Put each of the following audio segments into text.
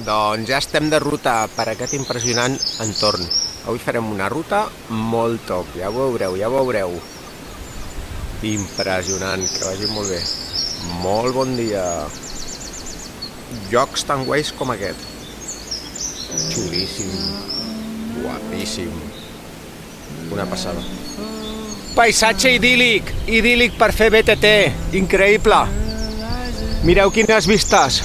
Doncs ja estem de ruta per aquest impressionant entorn. Avui farem una ruta molt top, ja ho veureu, ja ho veureu. Impressionant, que vagi molt bé. Molt bon dia. Llocs tan guais com aquest. Xulíssim, guapíssim. Una passada. Paisatge idíl·lic, idíl·lic per fer BTT, increïble. Mireu quines vistes.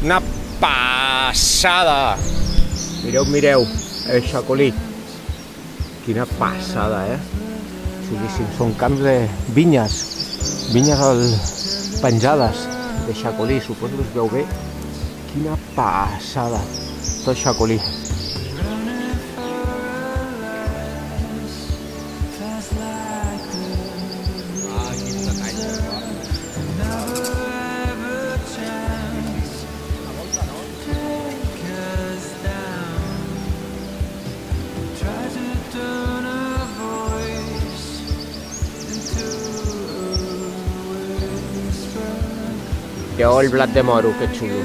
Una passada. Mireu, mireu, el Xacolí. Quina passada, Xulíssim. Són camps de vinyes. Vinyes penjades de Xacolí. Suposo que us veu bé. Quina passada. Tot Xacolí. Mireu el blat de moro, que xulo.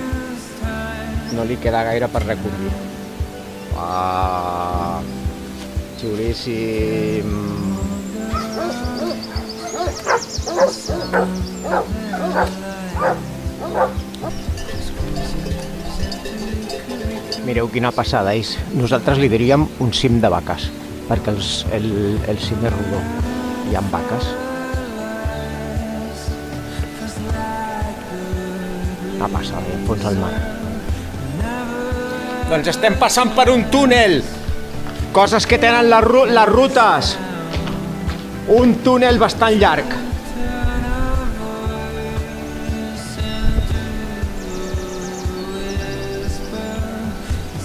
No li queda gaire per recollir. Uau, xulíssim. Mireu quina passada és. Nosaltres li diríem un cim de vaques, perquè el cim és rodó. Hi ha vaques. Una passada, al fons del mar. Doncs estem passant per un túnel. Coses que tenen les rutes. Un túnel bastant llarg.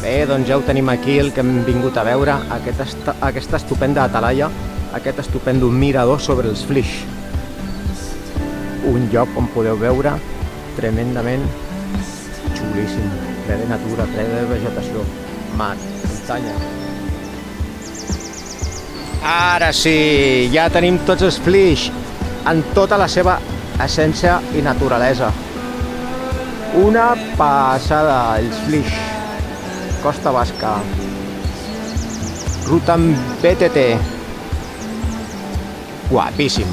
Bé, doncs ja ho tenim aquí, el que hem vingut a veure, aquesta estupenda atalaya, aquest estupendo mirador sobre els Flix. Un lloc on podeu veure tremendament xulíssim, ple de natura, ple de vegetació, mar, muntanya. Ara sí, ja tenim tots els Flix en tota la seva essència i naturalesa. Una passada, els Flix. Costa Basca. Ruta amb BTT. Guapíssim.